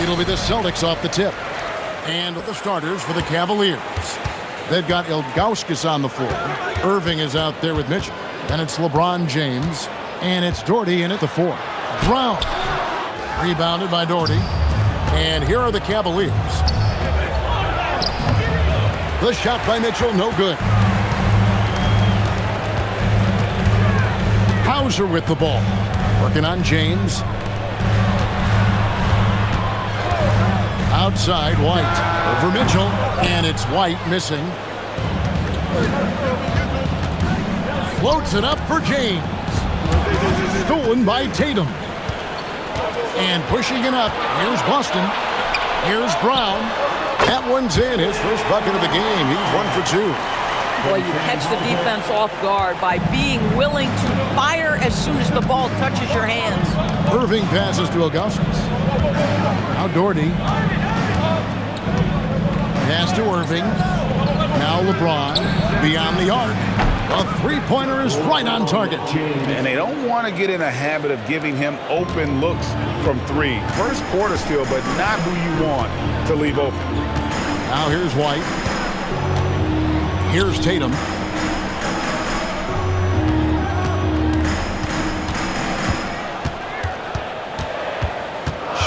It'll be the Celtics off the tip. And the starters for the Cavaliers. They've got Ilgauskas on the floor. Irving is out there with Mitchell. Then it's LeBron James. And it's Doherty in at the 4. Brown. Rebounded by Doherty. And here are the Cavaliers. The shot by Mitchell, no good. Hauser with the ball. Working on James. Outside, White. Over Mitchell. And it's White missing. Floats it up for James. Stolen by Tatum. And pushing it up. Here's Boston. Here's Brown. That one's in. His first bucket of the game. He's 1 for 2. Boy, you catch the defense off guard by being willing to fire as soon as the ball touches your hands. Irving passes to Augustus. Now Doherty. Pass to Irving. Now LeBron. Beyond the arc. A three-pointer is right on target. And they don't want to get in a habit of giving him open looks from 3. First quarter still, but not who you want to leave open. Now here's White. Here's Tatum.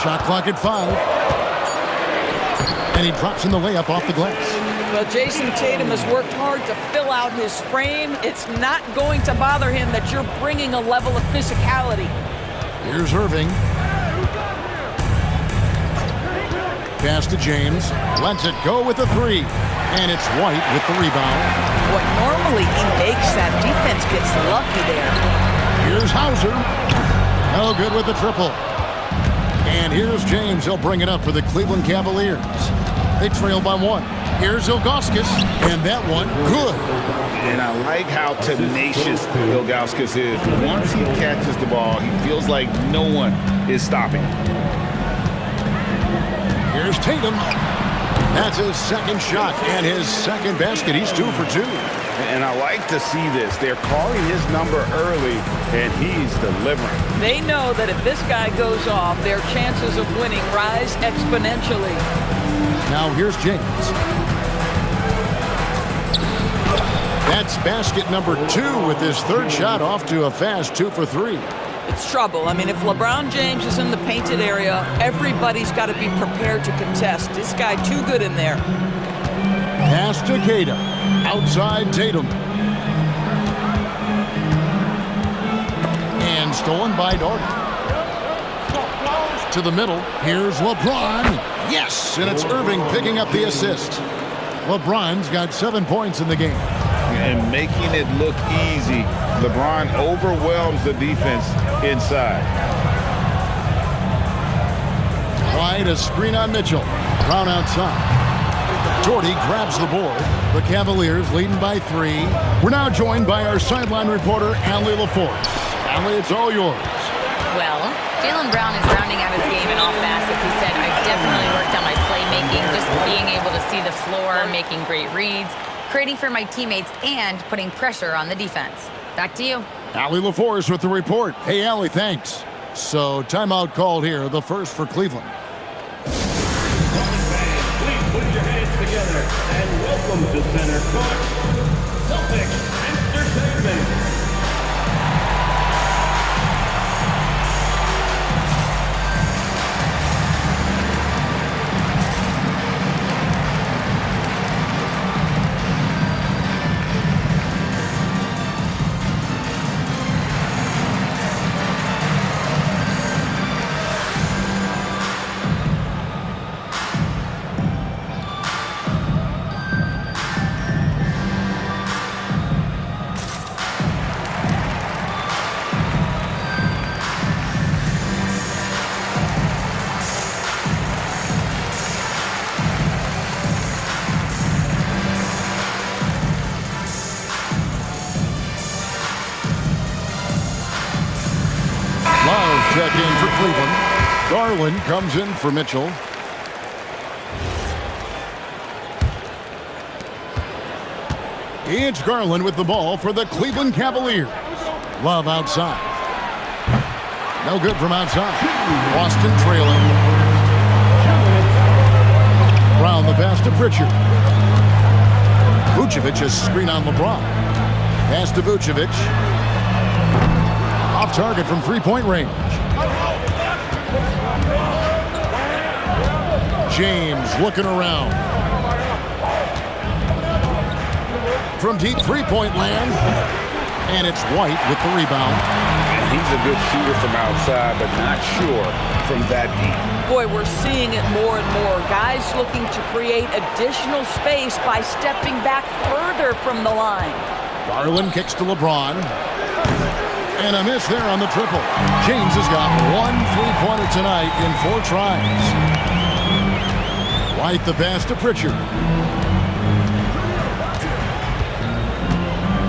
Shot clock at 5. And he drops in the layup off the glass. Well, Jason Tatum has worked hard to fill out his frame. It's not going to bother him that you're bringing a level of physicality. Here's Irving. Pass to James. Lets it go with the 3. And it's White with the rebound. Boy, normally he makes that. Defense gets lucky there. Here's Hauser. No good with the triple. And here's James. He'll bring it up for the Cleveland Cavaliers. They trail by 1. Here's Ilgauskas. And that one, good. And I like how tenacious Ilgauskas is. Once he catches the ball, he feels like no one is stopping. Here's Tatum. That's his second shot and his second basket. He's 2 for 2. And I like to see this. They're calling his number early, and he's delivering. They know that if this guy goes off, their chances of winning rise exponentially. Now here's James. That's basket number 2 with his third shot off to a fast 2 for 3. It's trouble. I mean, if LeBron James is in the painted area, everybody's got to be prepared to contest. This guy too good in there. Pass to Queta. Outside Tatum. And stolen by Doherty. To the middle. Here's LeBron. Yes! And it's Irving picking up the assist. LeBron's got 7 points in the game. And making it look easy. LeBron overwhelms the defense inside. White, a screen on Mitchell. Brown outside. Doherty grabs the board. The Cavaliers leading by 3. We're now joined by our sideline reporter, Allie LaForce. Allie, it's all yours. Well, Jaylen Brown is rounding out his game in all facets. He said, I've definitely worked on my playmaking, just being able to see the floor, making great reads, creating for my teammates, and putting pressure on the defense. Back to you. Allie LaForce with the report. Hey, Allie, thanks. So, timeout called here, the first for Cleveland. Please put your hands together and welcome to center court, Celtics Entertainment. Check in for Cleveland. Garland comes in for Mitchell. It's Garland with the ball for the Cleveland Cavaliers. Love outside. No good from outside. Boston trailing. Brown the pass to Pritchard. Vucevic is screen on LeBron. Pass to Vucevic. Off target from three-point range. James looking around. From deep three-point land. And it's White with the rebound. He's a good shooter from outside, but not sure from that deep. Boy, we're seeing it more and more. Guys looking to create additional space by stepping back further from the line. Garland kicks to LeBron. And a miss there on the triple. James has got one three-pointer tonight in 4 tries. White the pass to Pritchard.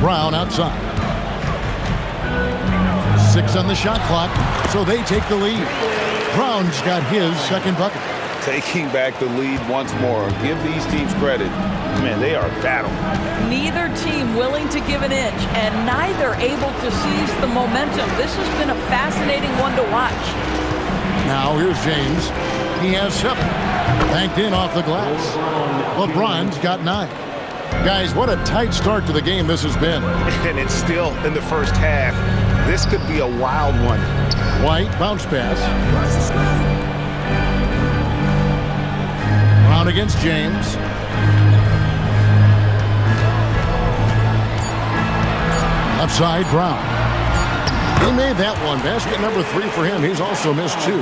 Brown outside. 6 on the shot clock, so they take the lead. Brown's got his second bucket. Taking back the lead once more. Give these teams credit. Man, they are battling. Neither team willing to give an inch, and neither able to seize the momentum. This has been a fascinating one to watch. Now here's James. He has 7. Banked in off the glass. LeBron's got 9. Guys, what a tight start to the game this has been. And it's still in the first half. This could be a wild one. White bounce pass. Brown against James. Left side, Brown. He made that one. Basket number 3 for him. He's also missed 2.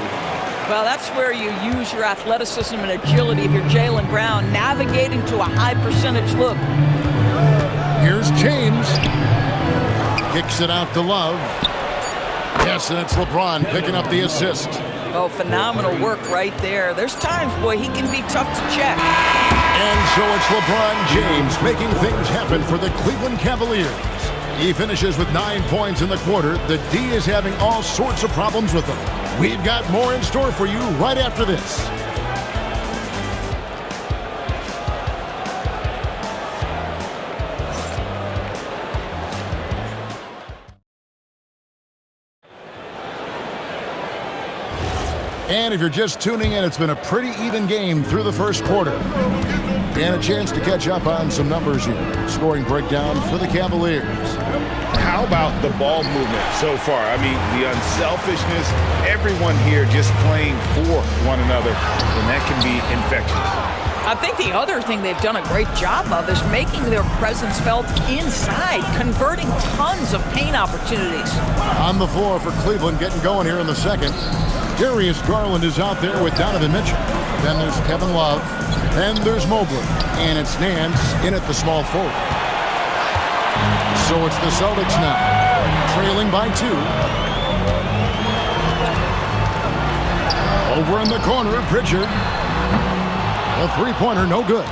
Well, that's where you use your athleticism and agility if you're Jaylen Brown, navigating to a high percentage look. Here's James. Kicks it out to Love. Yes, and it's LeBron picking up the assist. Oh, phenomenal work right there. There's times, boy, he can be tough to check. And so it's LeBron James making things happen for the Cleveland Cavaliers. He finishes with 9 points in the quarter. The D is having all sorts of problems with them. We've got more in store for you right after this. And if you're just tuning in, it's been a pretty even game through the first quarter. And a chance to catch up on some numbers here. Scoring breakdown for the Cavaliers. How about the ball movement so far? I mean, the unselfishness, everyone here just playing for one another, and that can be infectious. I think the other thing they've done a great job of is making their presence felt inside, converting tons of paint opportunities. On the floor for Cleveland, getting going here in the second. Darius Garland is out there with Donovan Mitchell. Then there's Kevin Love. Then there's Mobley. And it's Nance in at the small forward. So it's the Celtics now, trailing by 2. Over in the corner, Pritchard. A three-pointer, no good.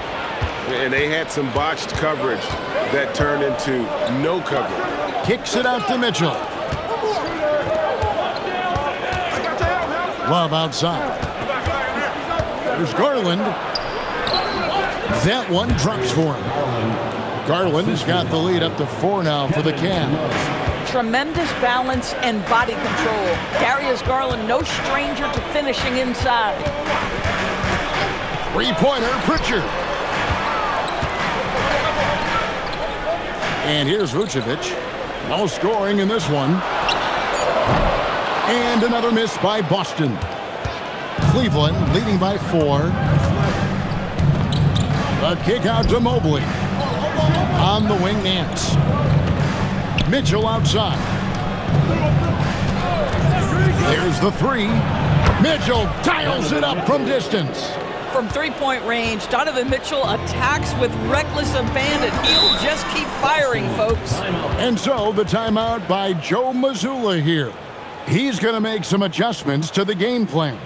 And they had some botched coverage that turned into no coverage. Kicks it out to Mitchell. Love outside. There's Garland. That one drops for him. Garland's got the lead up to 4 now for the Cavs. Tremendous balance and body control. Darius Garland, no stranger to finishing inside. Three-pointer, Pritchard. And here's Vucevic. No scoring in this one. And another miss by Boston. Cleveland leading by 4. A kick out to Mobley. On the wing, Nance. Mitchell outside. There's the 3. Mitchell dials it up from distance. From three-point range, Donovan Mitchell attacks with reckless abandon. He'll just keep firing, folks. And so the timeout by Joe Mazzulla here. He's going to make some adjustments to the game plan.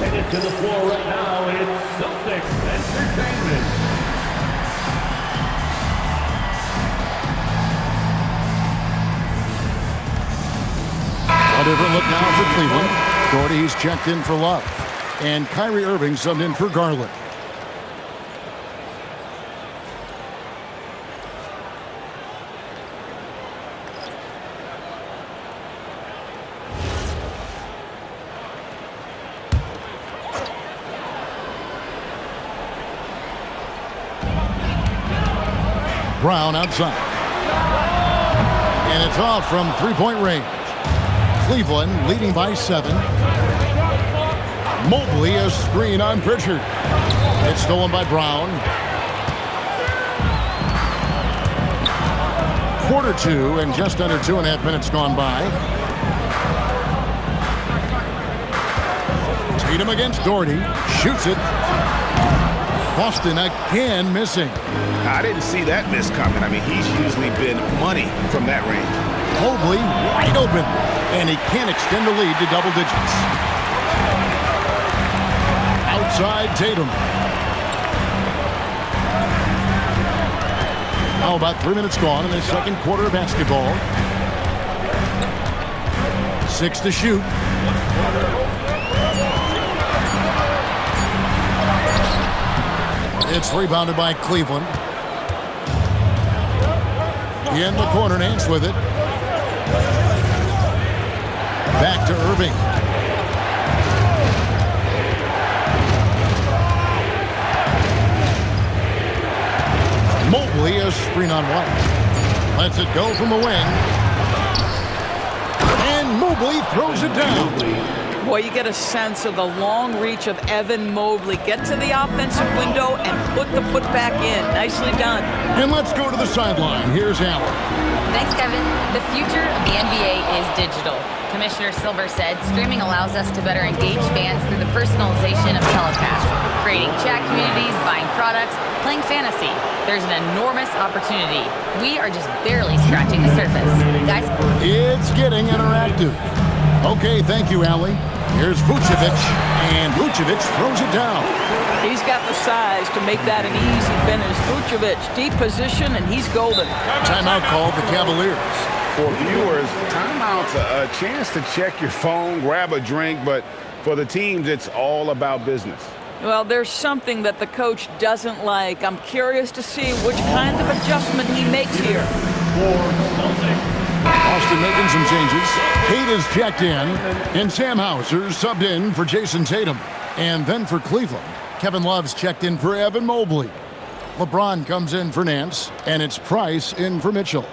Headed to the floor right now, it's Celtics Entertainment. A different look now for Cleveland. Gordy's checked in for Love. And Kyrie Irving subbed in for Garland. Brown outside. And it's off from three-point range. Cleveland leading by 7. Mobley, a screen on Pritchard. It's stolen by Brown. Quarter 2 and just under 2.5 minutes gone by. Tatum against Doherty. Shoots it. Boston again missing. I didn't see that miss coming. I mean, he's usually been money from that range. Mobley wide open. And he can't extend the lead to double digits. Outside Tatum. Now about 3 minutes gone in the second quarter of basketball. 6 to shoot. It's rebounded by Cleveland. In the corner, Nance with it. Back to Irving. Mobley, a screen on White. Lets it go from the wing. And Mobley throws it down. Boy, you get a sense of the long reach of Evan Mobley. Get to the offensive window and put the putback in. Nicely done. And let's go to the sideline. Here's Allen. Thanks, Kevin. The future of the NBA is digital. Commissioner Silver said streaming allows us to better engage fans through the personalization of telecasts, creating chat communities, buying products, playing fantasy. There's an enormous opportunity. We are just barely scratching the surface. Guys? It's getting interactive. Okay, thank you, Allie. Here's Vucevic, and Vucevic throws it down. He's got the size to make that an easy finish. Vucevic, deep position, and he's golden. Timeout called the Cavaliers. For viewers, timeout's a chance to check your phone, grab a drink, but for the teams, it's all about business. Well, there's something that the coach doesn't like. I'm curious to see which kind of adjustment he makes here. Austin making some changes. Kate is checked in, and Sam Hauser subbed in for Jason Tatum. And then for Cleveland, Kevin Love's checked in for Evan Mobley. LeBron comes in for Nance, and it's Price in for Mitchell.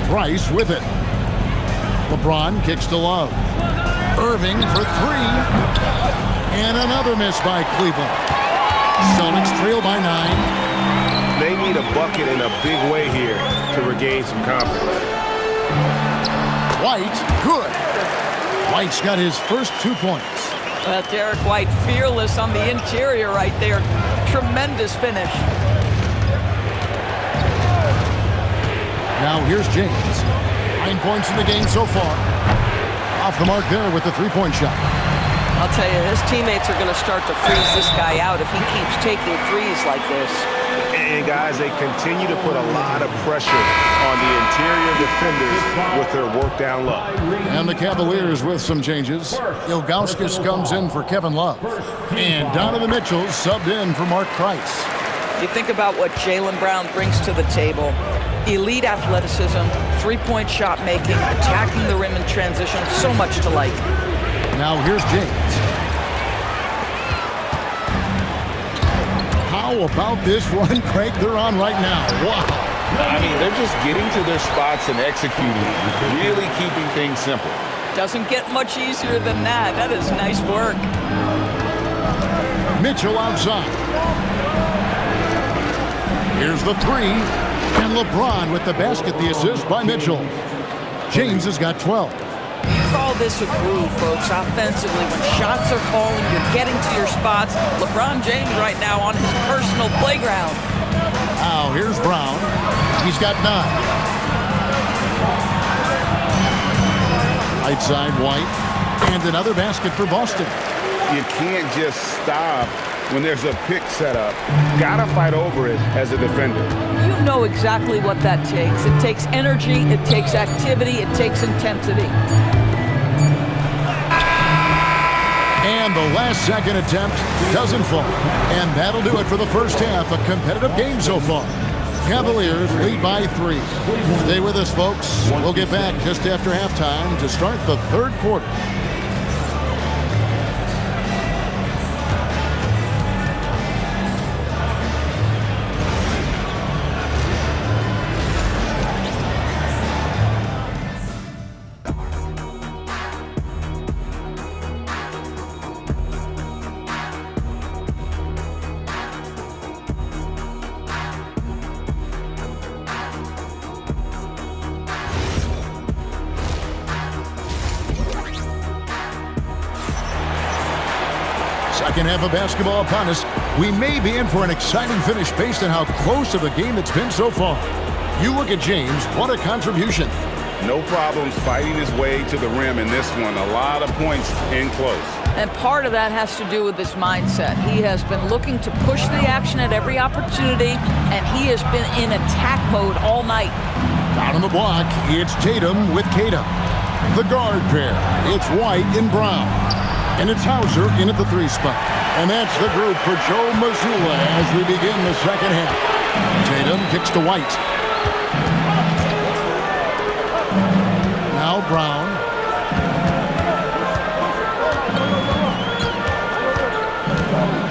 Price with it. LeBron kicks to Love. Irving for 3. And another miss by Cleveland. Celtics trail by 9. They need a bucket in a big way here to regain some confidence. White, good. White's got his first 2 points. Derek White fearless on the interior right there. Tremendous finish. Now here's James. 9 points in the game so far. Off the mark there with the 3-point shot. I'll tell you, his teammates are going to start to freeze this guy out if he keeps taking threes like this. And guys, they continue to put a lot of pressure on the interior defenders with their work down low. And the Cavaliers with some changes. Ilgauskas comes in for Kevin Love. And Donovan Mitchell subbed in for Mark Price. You think about what Jaylen Brown brings to the table. Elite athleticism, 3-point shot making, attacking the rim in transition, so much to like. Now here's James. How about this run, Craig, they're on right now? Wow. I mean, they're just getting to their spots and executing, really keeping things simple. Doesn't get much easier than that. That is nice work. Mitchell outside. Here's the 3. And LeBron with the basket, the assist by Mitchell. James has got 12. You call this a groove, folks, offensively. When shots are falling, you're getting to your spots. LeBron James right now on his personal playground. Now, here's Brown. He's got 9. Right side, White. And another basket for Boston. You can't just stop when there's a pick set up. Gotta fight over it as a defender. You know exactly what that takes. It takes energy, it takes activity, it takes intensity. And the last second attempt doesn't fall. And that'll do it for the first half. A competitive game so far. Cavaliers lead by 3. Stay with us, folks. We'll get back just after halftime to start the third quarter. Second half of basketball upon us. We may be in for an exciting finish based on how close to the game it's been so far. You look at James, what a contribution. No problems fighting his way to the rim in this one. A lot of points in close. And part of that has to do with his mindset. He has been looking to push the action at every opportunity, and he has been in attack mode all night. Down on the block, it's Tatum with Kata. The guard pair, it's White and Brown. And it's Hauser in at the 3 spot. And that's the group for Joe Mazzulla as we begin the second half. Tatum kicks to White. Now Brown.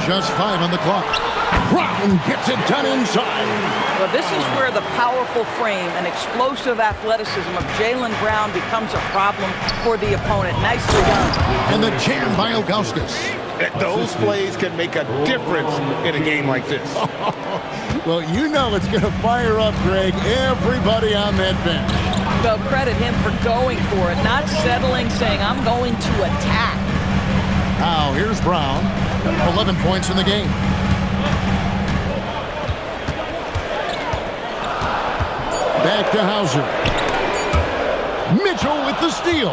Just 5 on the clock. Brown gets it done inside. Well, this is where the powerful frame and explosive athleticism of Jaylen Brown becomes a problem for the opponent. Nicely done. And the jam by Ilgauskas. Those plays can make a difference in a game like this. Well, you know it's going to fire up, Greg, everybody on that bench. Well, credit him for going for it, not settling, saying, I'm going to attack. Now, here's Brown. 11 points in the game. Back to Hauser. Mitchell with the steal.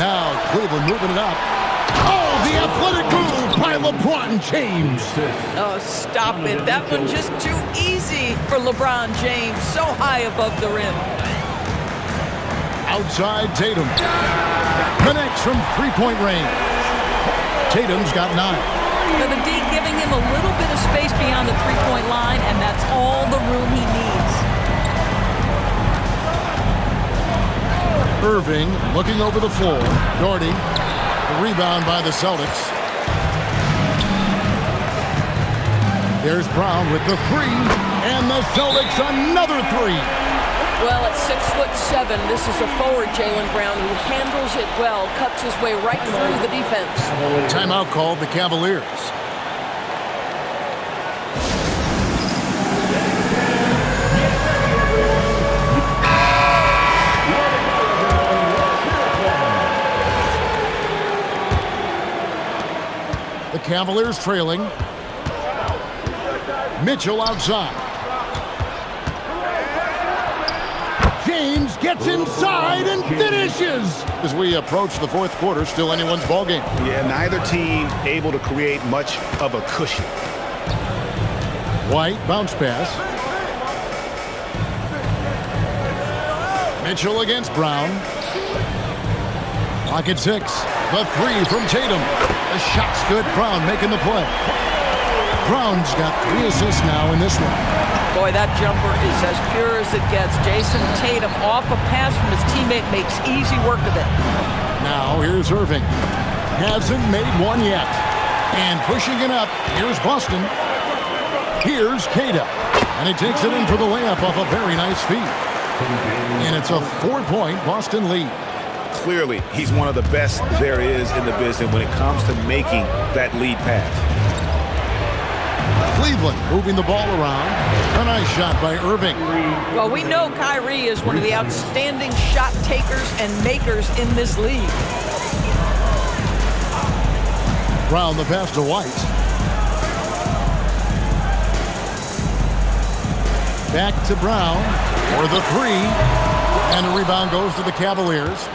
Now Cleveland moving it up. Oh, the athletic move by LeBron James. Oh, stop it. That one just too easy for LeBron James. So high above the rim. Outside Tatum. Connects from 3-point range. Tatum's got 9. Now the D giving him a little bit of space beyond the 3-point line, and that's all the room he needs. Irving looking over the floor. Doherty, the rebound by the Celtics. There's Brown with the 3, and the Celtics another 3. Well, at 6'7", this is a forward Jaylen Brown who handles it well, cuts his way right through the defense. Timeout called the Cavaliers. The Cavaliers trailing. Mitchell outside. James gets inside and finishes. As we approach the fourth quarter, still anyone's ballgame. Yeah, neither team able to create much of a cushion. White bounce pass. Mitchell against Brown. Clock at 6. The 3 from Tatum. The shot's good. Brown making the play. Brown's got 3 assists now in this one. Boy, that jumper is as pure as it gets. Jason Tatum off a pass from his teammate makes easy work of it. Now here's Irving. Hasn't made one yet. And pushing it up, here's Boston. Here's Kata. And he takes it in for the layup off a very nice feed. And it's a 4-point Boston lead. Clearly, he's one of the best there is in the business when it comes to making that lead pass. Cleveland moving the ball around. A nice shot by Irving. Well, we know Kyrie is one of the outstanding shot takers and makers in this league. Brown the pass to White. Back to Brown for the 3. And the rebound goes to the Cavaliers.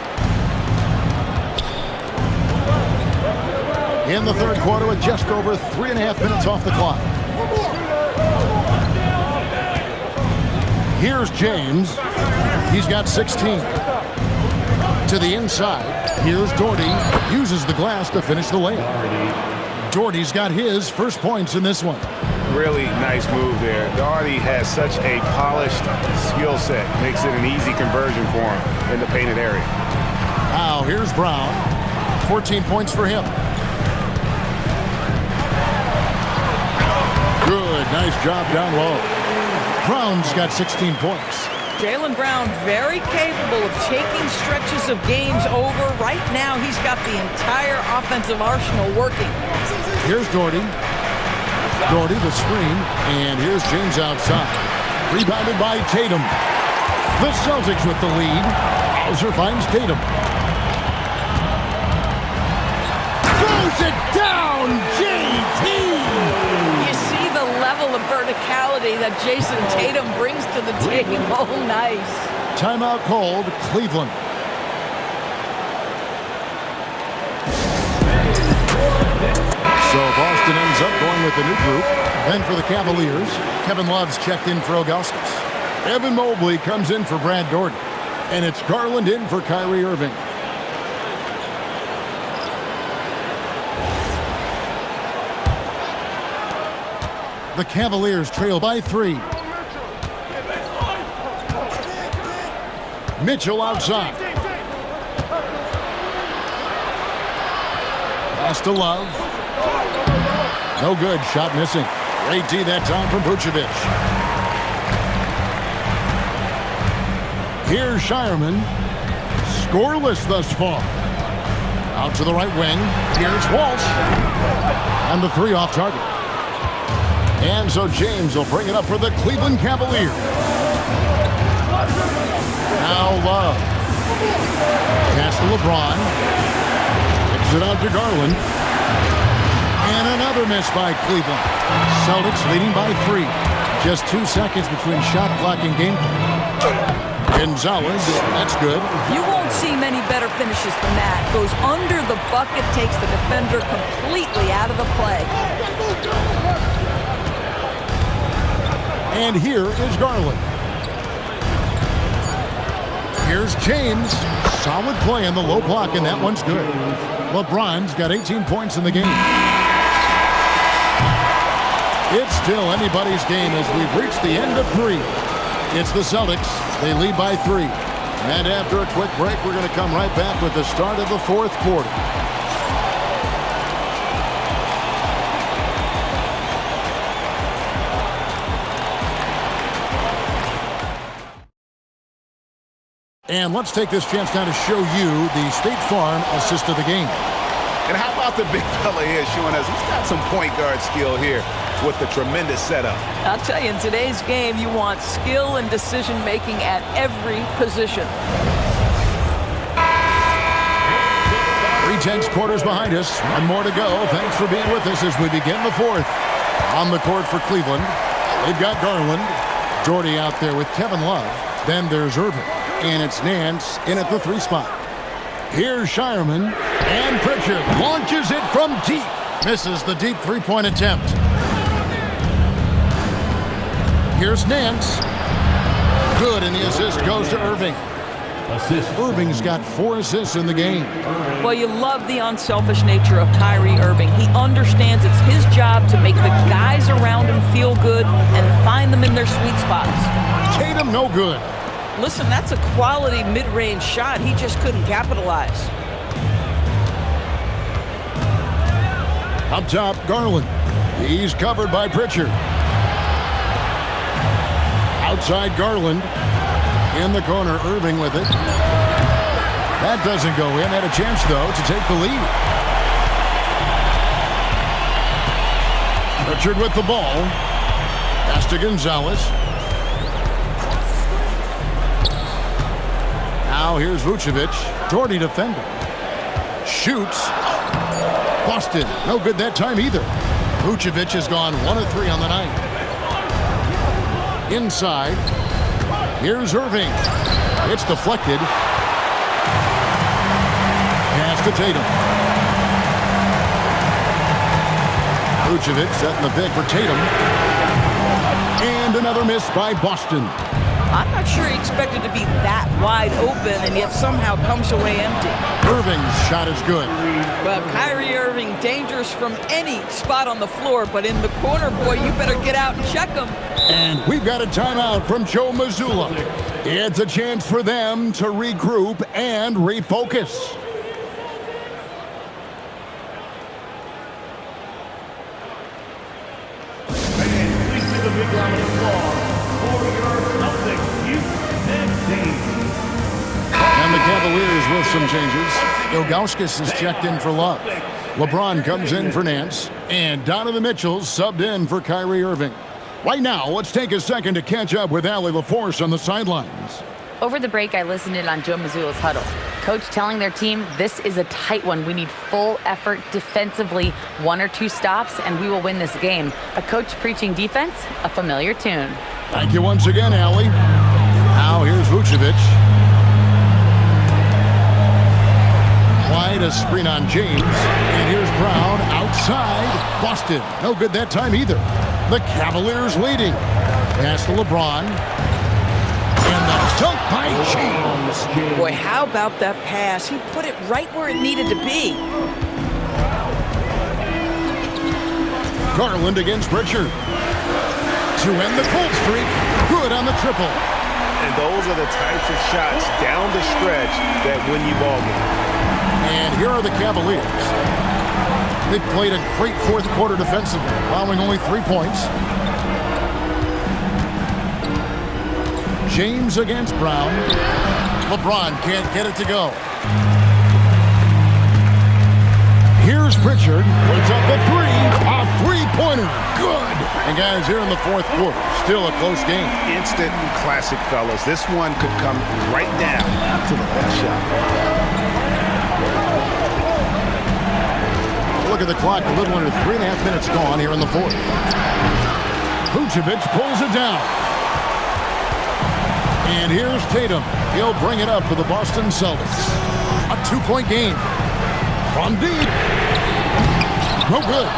In the third quarter with just over 3.5 minutes off the clock. Here's James. He's got 16. To the inside. Here's Doherty. Uses the glass to finish the layup. Doherty's got his first points in this one. really nice move there. Doherty has such a polished skill set. Makes it an easy conversion for him in the painted area. Now here's Brown. 14 points for him. Good. Nice job down low. Brown's got 16 points. Jaylen Brown very capable of taking stretches of games over. Right now, he's got the entire offensive arsenal working. Here's Doherty. Doherty the screen, and here's James outside. Rebounded by Tatum. The Celtics with the lead. Hauser finds Tatum. Throws it down, JT! You see the level of verticality that Jason Tatum brings to the table. Nice. Timeout called, Cleveland. So Boston ends up going with the new group. Then for the Cavaliers, Kevin Love's checked in for Ilgauskas. Evan Mobley comes in for Brad Doherty. And it's Garland in for Kyrie Irving. The Cavaliers trail by 3. Mitchell outside. Pass to Love. No good. Shot missing. Great D that time from Vucevic. Here's Shireman. Scoreless thus far. Out to the right wing. Here's Walsh. And the 3 off target. And so James will bring it up for the Cleveland Cavaliers. Now Love. Pass to LeBron. Kicks it out to Garland. And another miss by Cleveland. Celtics leading by 3. Just 2 seconds between shot clock and game clock. Gonzalez, that's good. You won't see many better finishes than that. Goes under the bucket, takes the defender completely out of the play. And here is Garland. Here's James. Solid play in the low block, and that one's good. LeBron's got 18 points in the game. It's still anybody's game as we've reached the end of 3. It's the Celtics. They lead by 3. And after a quick break, we're going to come right back with the start of the 4th quarter. And let's take this chance now to show you the State Farm assist of the game. And how about the big fella here showing us he's got some point guard skill here with the tremendous setup. I'll tell you, in today's game, you want skill and decision-making at every position. 3 tenths quarters behind us. 1 more to go. Thanks for being with us as we begin the 4th. On the court for Cleveland, they've got Garland. Doherty out there with Kevin Love. Then there's Irving. And it's Nance in at the 3 spot. Here's Shireman. And Pritchard launches it from deep. Misses the deep 3-point attempt. Here's Nance. Good, and the assist goes to Irving. Irving's got 4 assists in the game. Well, you love the unselfish nature of Kyrie Irving. He understands it's his job to make the guys around him feel good and find them in their sweet spots. Tatum, no good. Listen, that's a quality mid-range shot. He just couldn't capitalize. Up top, Garland. He's covered by Pritchard. Outside Garland. In the corner, Irving with it. That doesn't go in. Had a chance, though, to take the lead. Pritchard with the ball. Pass to Gonzalez. Now here's Vucevic. Doherty defender. Shoots. Busted. No good that time either. Vucevic has gone 1 of 3 on the night. Inside. Here's Irving. It's deflected. Pass to Tatum. Vucevic setting the pick for Tatum. And another miss by Boston. I'm not sure he expected to be that wide open and yet somehow comes away empty. Irving's shot is good. Well, Kyrie Irving, dangerous from any spot on the floor, but in the corner, boy, you better get out and check him. And we've got a timeout from Joe Mazzulla. It's a chance for them to regroup and refocus. The big round of applause for your Celtics, youth and team. And the Cavaliers with some changes. Ilgauskas is checked in for Love. LeBron comes in for Nance. And Donovan Mitchell subbed in for Kyrie Irving. Right now, let's take a second to catch up with Allie LaForce on the sidelines. Over the break, I listened in on Joe Mazzulla's huddle. Coach telling their team, this is a tight one. We need full effort defensively, 1 or 2 stops, and we will win this game. A coach preaching defense, a familiar tune. Thank you once again, Allie. Now here's Vucevic. Wide, a screen on James. And here's Brown outside. Busted. No good that time either. The Cavaliers leading. Pass to LeBron. And the dunk by James. Boy, how about that pass? He put it right where it needed to be. Garland against Pritchard. To end the cold streak. Good on the triple. And those are the types of shots down the stretch that win you ball games. And here are the Cavaliers. They've played a great fourth quarter defensively, allowing only 3 points. James against Brown. LeBron can't get it to go. Here's Pritchard. Puts up a three. A three-pointer. Good. And guys, here in the fourth quarter, still a close game. Instant classic, fellas. This one could come right down to the last shot. Look at the clock. A little under 3.5 minutes gone here in the fourth. Vucevic pulls it down. And here's Tatum. He'll bring it up for the Boston Celtics. A 2-point game. From deep. No good.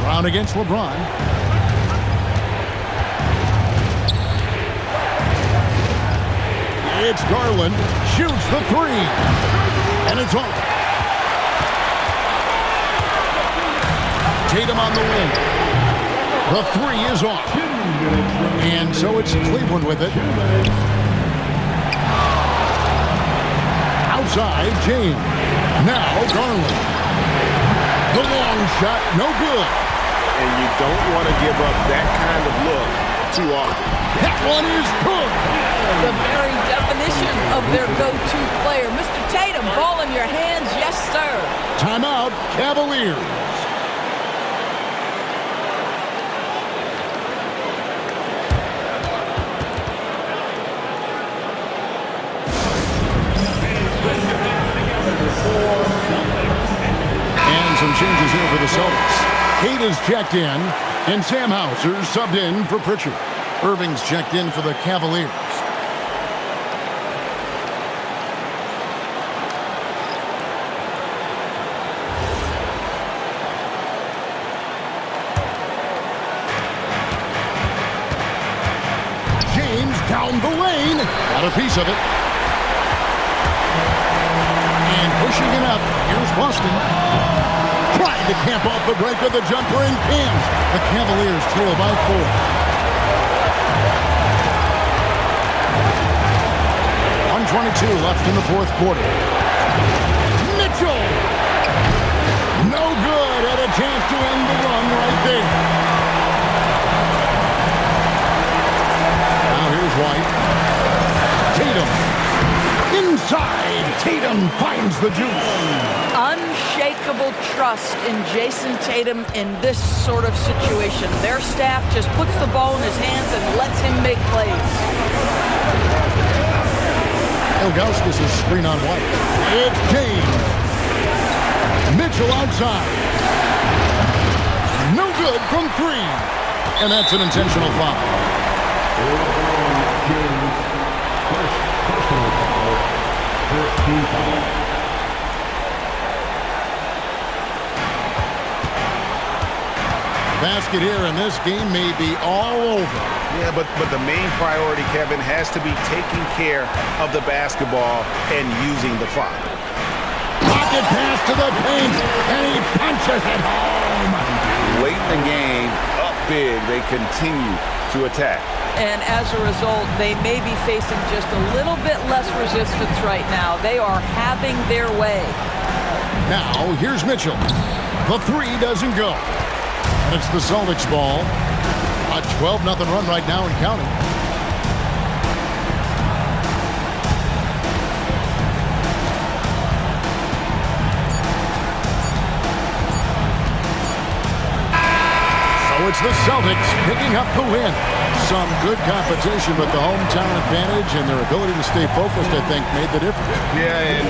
Brown against LeBron. It's Garland. Shoots the three. And it's off. Tatum on the wing. The three is off. And so it's Cleveland with it. Outside, James. Now Garland. The long shot, no good. And you don't want to give up that kind of look too often. That one is good. The very definition of their go-to player. Mr. Tatum, ball in your hands, yes, sir. Timeout, Cavaliers. And some changes here for the Celtics. Kate is checked in, and Sam Hauser subbed in for Pritchard. Irving's checked in for the Cavaliers. James down the lane. Got a piece of it. And pushing it up. Here's Boston. Trying to camp off the break with a jumper and can't. The Cavaliers trail by 4. 1:22 left in the fourth quarter. Mitchell! No good. Had a chance to end the run right there. Now here's White. Tatum. Inside. Tatum finds the juice. Unshakable trust in Jason Tatum in this sort of situation. Their staff just puts the ball in his hands and lets him make plays. Ilgauskas is screen on White. It's James. Mitchell outside. No good from 3. And that's an intentional foul. James, first personal foul, first team foul. basket here, and this game may be all over. Yeah, but the main priority, Kevin, has to be taking care of the basketball and using the clock. Pocket pass to the paint, and he punches it home. Late in the game, up big, they continue to attack. And as a result, they may be facing just a little bit less resistance right now. They are having their way. Now, here's Mitchell. The three doesn't go. And it's the Celtics ball. A 12-0 run right now and counting. So it's the Celtics picking up the win. Some good competition, but the hometown advantage and their ability to stay focused, I think, made the difference. Yeah, and